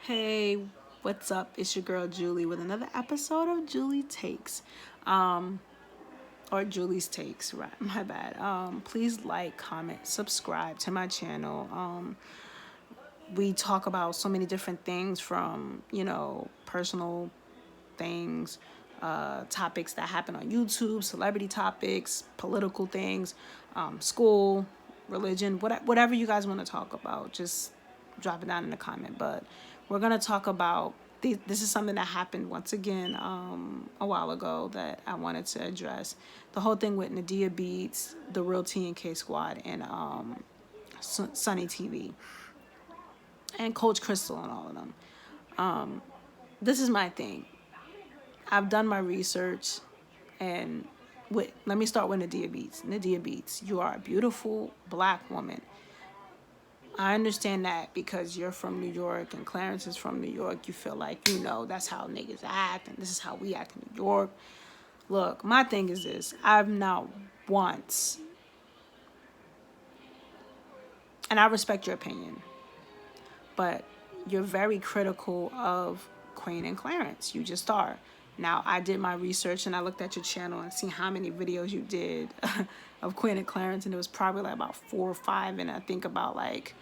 Hey, what's up? It's your girl Julie with another episode of Julie Takes. Or Julie's Takes, right? My bad. Please like, comment, subscribe to my channel. We talk about so many different things from, personal things, topics that happen on YouTube, celebrity topics, political things, school, religion, whatever you guys want to talk about. Just drop it down in the comment. But we're going to talk about this is something that happened once again a while ago that I wanted to address. The whole thing with Ndea Beats, the Real T&K Squad, and Sunny TV, and Coach Crystal and all of them. This is my thing. I've done my research, and let me start with Ndea Beats. Ndea Beats, you are a beautiful black woman. I understand that because you're from New York and Clarence is from New York. You feel like, that's how niggas act and this is how we act in New York. Look, my thing is this. I've not once, and I respect your opinion, but you're very critical of Queen and Clarence. You just are. Now, I did my research and I looked at your channel and see how many videos you did of Queen and Clarence, and it was probably like about 4 or 5, and I think about like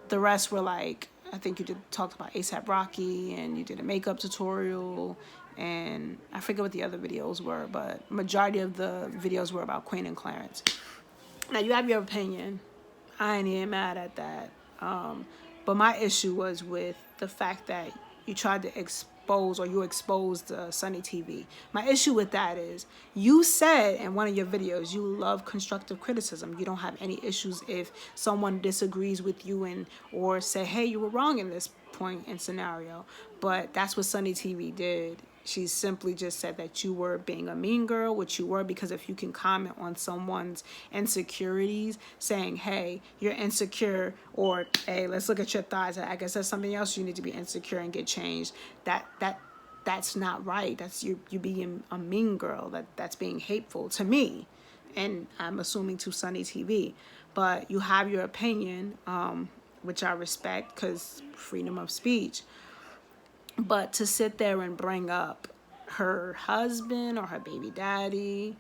the rest were like, I think you talked about ASAP Rocky, and you did a makeup tutorial, and I forget what the other videos were, but majority of the videos were about Queen and Clarence. Now, you have your opinion. I ain't even mad at that. But my issue was with the fact that you tried to expose, or you exposed Sunny TV. My issue with that is you said in one of your videos you love constructive criticism. You don't have any issues if someone disagrees with you or say, hey, you were wrong in this point and scenario. But that's what Sunny TV did. She simply just said that you were being a mean girl, which you were, because if you can comment on someone's insecurities, saying, hey, you're insecure, or hey, let's look at your thighs, I guess that's something else you need to be insecure and get changed. That's not right. That's you being a mean girl. That's being hateful to me, and I'm assuming to Sunny TV. But you have your opinion, which I respect, because freedom of speech. But to sit there and bring up her husband or her baby daddy,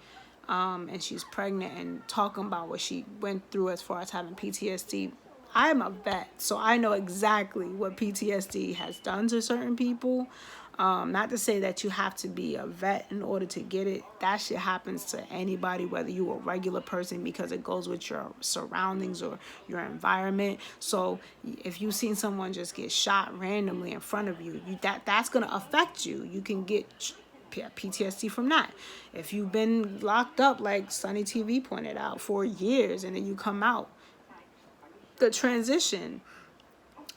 and she's pregnant, and talking about what she went through as far as having PTSD. I'm a vet, so I know exactly what PTSD has done to certain people. Not to say that you have to be a vet in order to get it. That shit happens to anybody, whether you're a regular person, because it goes with your surroundings or your environment. So if you've seen someone just get shot randomly in front of you, that's going to affect you. You can get PTSD from that. If you've been locked up, like Sunny TV pointed out, for years, and then you come out, the transition,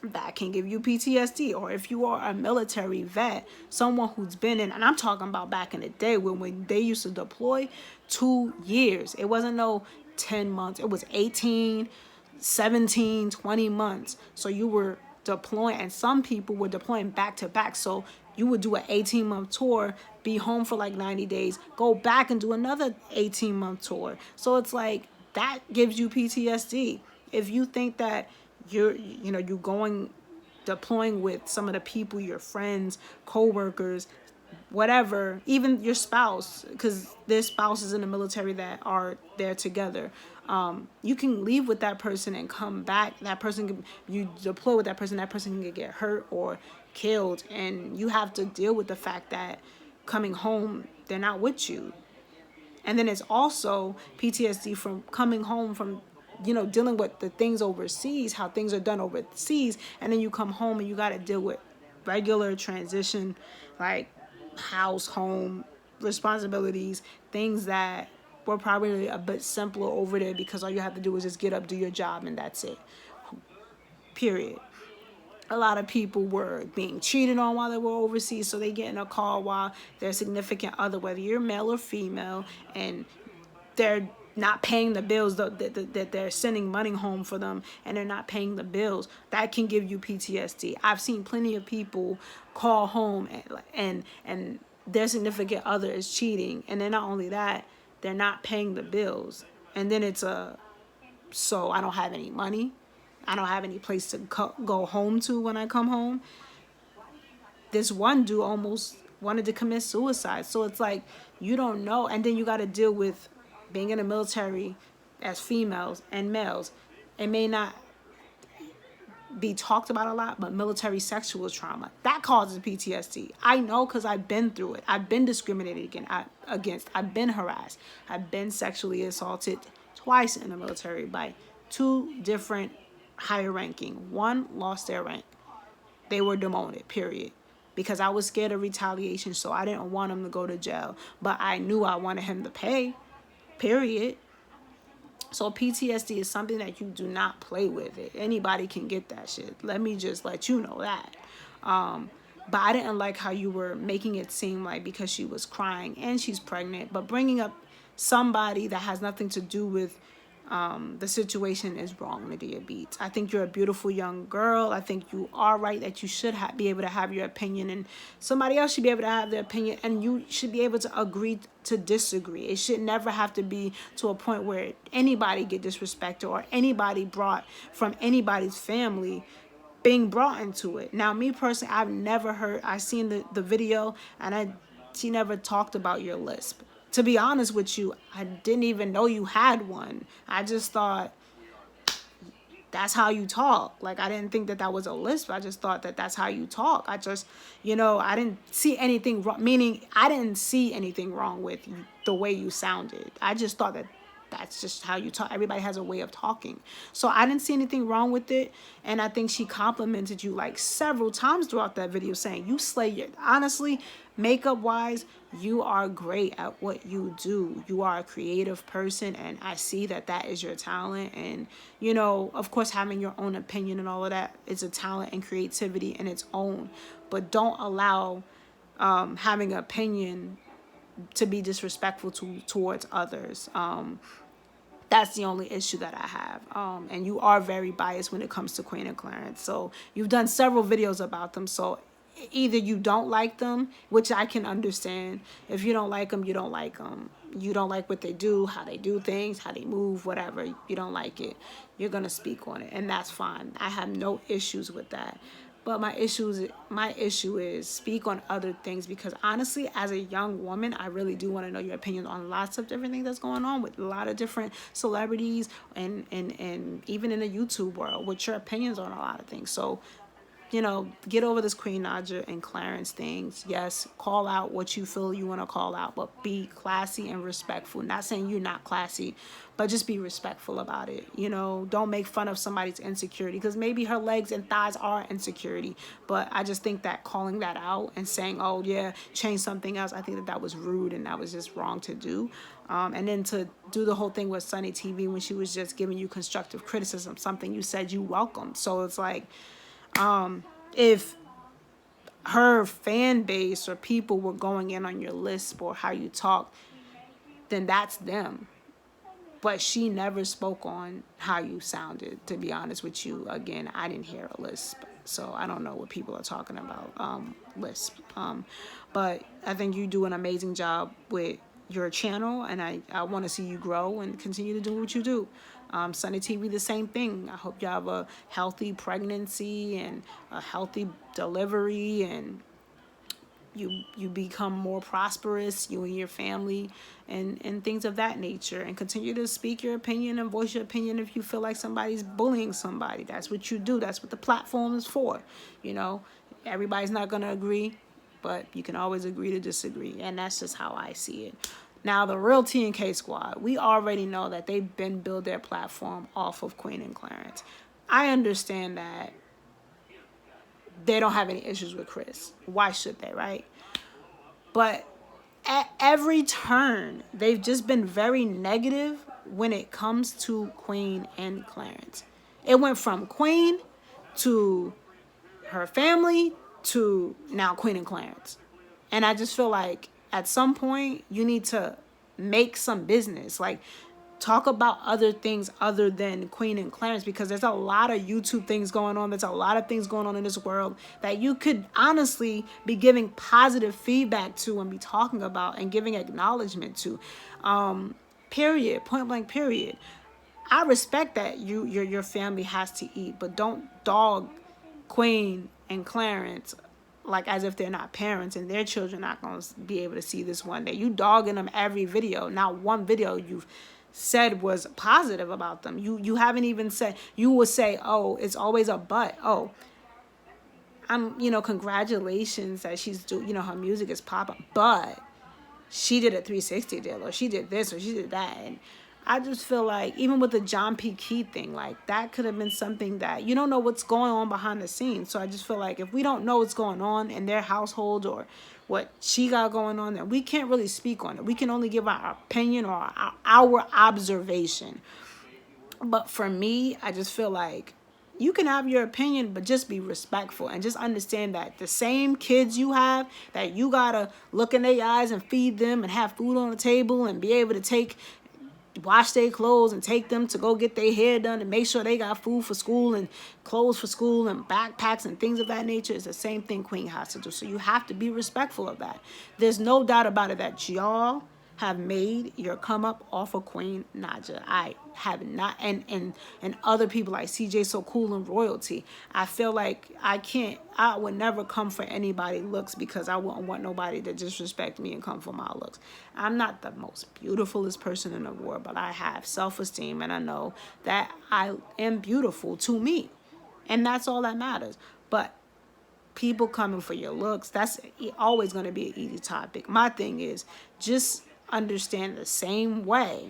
that can give you PTSD. Or if you are a military vet, someone who's been in, and I'm talking about back in the day when they used to deploy 2 years. It wasn't no 10 months. It was 18, 17, 20 months. So you were deploying, and some people were deploying back to back. So you would do an 18-month tour, be home for like 90 days, go back and do another 18-month tour. So it's like that gives you PTSD. If you think that you're going deploying with some of the people, your friends, co-workers, whatever, even your spouse, because there's spouses in the military that are there together. You can leave with that person and come back. You deploy with that person can get hurt or killed, and you have to deal with the fact that coming home, they're not with you. And then it's also PTSD from coming home from dealing with the things overseas, how things are done overseas, and then you come home and you got to deal with regular transition, like house, home responsibilities, things that were probably a bit simpler over there because all you have to do is just get up, do your job, and that's it. Period. A lot of people were being cheated on while they were overseas, so they get in a call while their significant other, whether you're male or female, and they're not paying the bills that they're sending money home for them, and they're not paying the bills. That can give you PTSD. I've seen plenty of people call home and their significant other is cheating, and then not only that, they're not paying the bills, and then it's so I don't have any money, I don't have any place to go home to when I come home. this one dude almost wanted to commit suicide. So it's like, you don't know. And then you got to deal with being in the military as females and males. It may not be talked about a lot, but military sexual trauma, that causes PTSD. I know, because I've been through it. I've been discriminated against. I've been harassed. I've been sexually assaulted twice in the military by two different higher ranking. One lost their rank. They were demoted, period. Because I was scared of retaliation, so I didn't want him to go to jail. But I knew I wanted him to pay, period. So PTSD is something that you do not play with. Anybody can get that shit. Let me just let you know that. But I didn't like how you were making it seem like because she was crying and she's pregnant, but bringing up somebody that has nothing to do with the situation is wrong, ndea Beats. I think you're a beautiful young girl. I think you are right that you should be able to have your opinion, and somebody else should be able to have their opinion, and you should be able to agree to disagree. It should never have to be to a point where anybody get disrespected or anybody brought from anybody's family being brought into it. Now, me personally, I've never heard, I seen the video, and she never talked about your lisp. To be honest with you, I didn't even know you had one. I just thought that's how you talk. Like, I didn't think that that was a lisp. I just thought that that's how you talk. I just, I didn't see anything wrong, meaning I didn't see anything wrong with the way you sounded. I just thought that that's just how you talk. Everybody has a way of talking. So I didn't see anything wrong with it. And I think she complimented you like several times throughout that video, saying you slay your, honestly, makeup wise, you are great at what you do. You are a creative person, and I see that that is your talent. And, of course, having your own opinion and all of that is a talent and creativity in its own. But don't allow having an opinion to be disrespectful towards others. That's the only issue that I have. And you are very biased when it comes to Queen and Clarence. So you've done several videos about them. So either you don't like them, which I can understand. If you don't like them, you don't like them. You don't like what they do, how they do things, how they move, whatever. You don't like it. You're going to speak on it. And that's fine. I have no issues with that. But my issue is speak on other things, because honestly, as a young woman, I really do want to know your opinion on lots of different things that's going on with a lot of different celebrities and even in the YouTube world, with your opinions on a lot of things. So, get over this Queen Naija and Clarence things. Yes, call out what you feel you want to call out, but be classy and respectful. Not saying you're not classy, but just be respectful about it. Don't make fun of somebody's insecurity, because maybe her legs and thighs are insecurity. But I just think that calling that out and saying, oh yeah, change something else, I think that was rude and that was just wrong to do. And then to do the whole thing with Sunni TV when she was just giving you constructive criticism, something you said you welcomed. So it's like, if her fan base or people were going in on your lisp or how you talk, then that's them. But she never spoke on how you sounded, to be honest with you. Again, I didn't hear a lisp, so I don't know what people are talking about, lisp. But I think you do an amazing job with your channel, and I want to see you grow and continue to do what you do. Sunni TV, the same thing. I hope you have a healthy pregnancy and a healthy delivery, and you become more prosperous, you and your family, and things of that nature. And continue to speak your opinion and voice your opinion if you feel like somebody's bullying somebody. That's what you do. That's what the platform is for. Everybody's not going to agree, but you can always agree to disagree. And that's just how I see it. Now, the Real TNK Squad, we already know that they've been build their platform off of Queen and Clarence. I understand that they don't have any issues with Chris. Why should they, right? But at every turn, they've just been very negative when it comes to Queen and Clarence. It went from Queen to her family to now Queen and Clarence. And I just feel like at some point you need to make some business. Like, talk about other things other than Queen and Clarence, because there's a lot of YouTube things going on. There's a lot of things going on in this world that you could honestly be giving positive feedback to and be talking about and giving acknowledgement to. Period. Point blank, period. I respect that your family has to eat, but don't dog Queen and Clarence like as if they're not parents and their children not going to be able to see this one day. You dogging them every video. Not one video you've said was positive about them. You haven't even said, you would say, oh, it's always a but. Oh, congratulations that she's her music is popping, but she did a 360 deal, or she did this, or she did that. And I just feel like even with the John P. Key thing, like that could have been something that you don't know what's going on behind the scenes. So I just feel like if we don't know what's going on in their household or what she got going on, then we can't really speak on it. We can only give our opinion or our observation. But for me, I just feel like you can have your opinion, but just be respectful and just understand that the same kids you have, that you gotta look in their eyes and feed them and have food on the table and be able to wash their clothes and take them to go get their hair done and make sure they got food for school and clothes for school and backpacks and things of that nature, is the same thing Queen has to do. So you have to be respectful of that. There's no doubt about it that y'all have made your come up off of Queen Naija. I have not, and other people like CJ So Cool and Royalty. I feel like I would never come for anybody's looks, because I wouldn't want nobody to disrespect me and come for my looks. I'm not the most beautifulest person in the world, but I have self-esteem, and I know that I am beautiful to me, and that's all that matters. But people coming for your looks, that's always going to be an easy topic. My thing is just understand the same way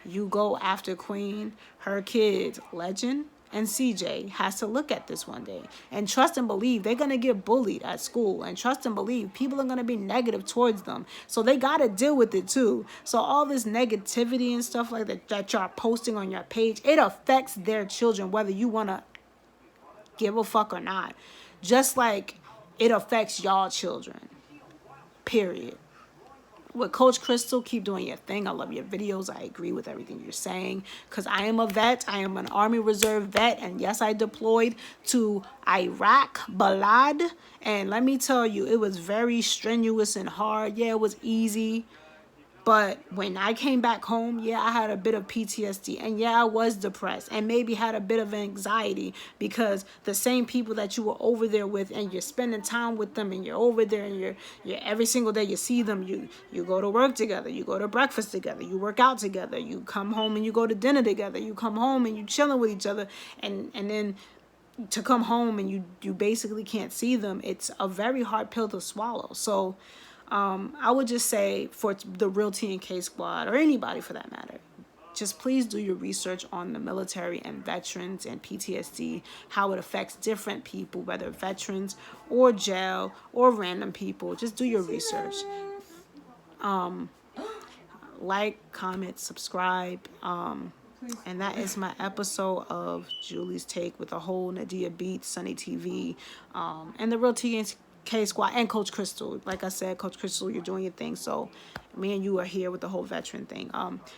you go after Queen, her kids, Legend, and CJ has to look at this one day. And trust and believe they're going to get bullied at school. And trust and believe people are going to be negative towards them. So they got to deal with it too. So all this negativity and stuff like that y'all posting on your page, it affects their children, whether you want to give a fuck or not. Just like it affects y'all children. Period. With Coach Crystal, keep doing your thing. I love your videos. I agree with everything you're saying, because I am a vet. I am an Army Reserve vet, and yes, I deployed to Iraq, Balad, and let me tell you, it was very strenuous and hard. Yeah, it was easy, but when I came back home, yeah, I had a bit of PTSD, and yeah, I was depressed, and maybe had a bit of anxiety, because the same people that you were over there with, and you're spending time with them, and you're over there, and you're every single day you see them, you go to work together, you go to breakfast together, you work out together, you come home and you go to dinner together, you come home and you chilling with each other, and then to come home and you basically can't see them. It's a very hard pill to swallow. So I would just say for the Real TNK Squad, or anybody for that matter, just please do your research on the military and veterans and PTSD, how it affects different people, whether veterans or jail or random people. Just do your research. Like, comment, subscribe. And that is my episode of Julie's Take with the whole Ndea Beats, Sunni TV, and the Real TNK Squad, and Coach Crystal. Like I said, Coach Crystal, you're doing your thing. So me and you are here with the whole veteran thing.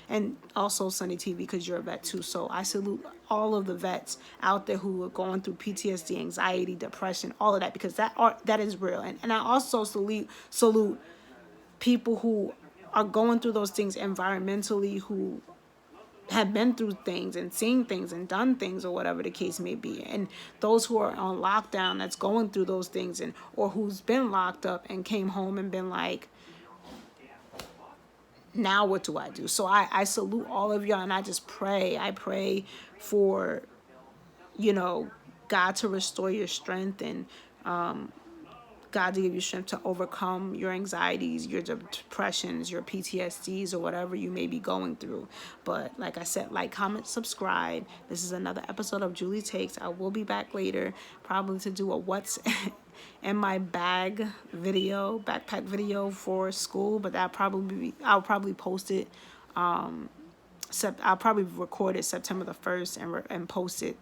And also Sunni TV, because you're a vet too. So I salute all of the vets out there who are going through PTSD, anxiety, depression, all of that, because that is real. And I also salute people who are going through those things environmentally, who have been through things and seen things and done things, or whatever the case may be, and those who are on lockdown that's going through those things, and or who's been locked up and came home and been like, now what do I do? So I salute all of y'all, and I pray for God to restore your strength, and God to give you strength to overcome your anxieties, your depressions, your PTSDs, or whatever you may be going through. But like I said, like, comment, subscribe. This is another episode of Julie Takes. I will be back later, probably to do a what's in my bag video, backpack video for school. But I'll probably post it. I'll probably record it September the 1st and post it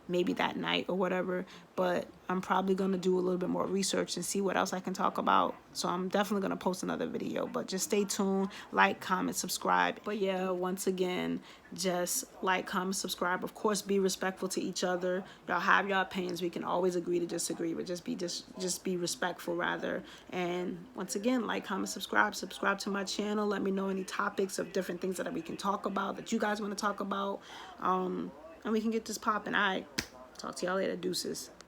maybe that night or whatever. But I'm probably going to do a little bit more research and see what else I can talk about. So I'm definitely going to post another video, but just stay tuned, like, comment, subscribe. But yeah, once again, just like, comment, subscribe. Of course, be respectful to each other. Y'all have your opinions. We can always agree to disagree, but just be respectful rather. And once again, like, comment, subscribe to my channel. Let me know any topics of different things that we can talk about, that you guys want to talk about. And we can get this popping. All right. Talk to y'all later. Deuces.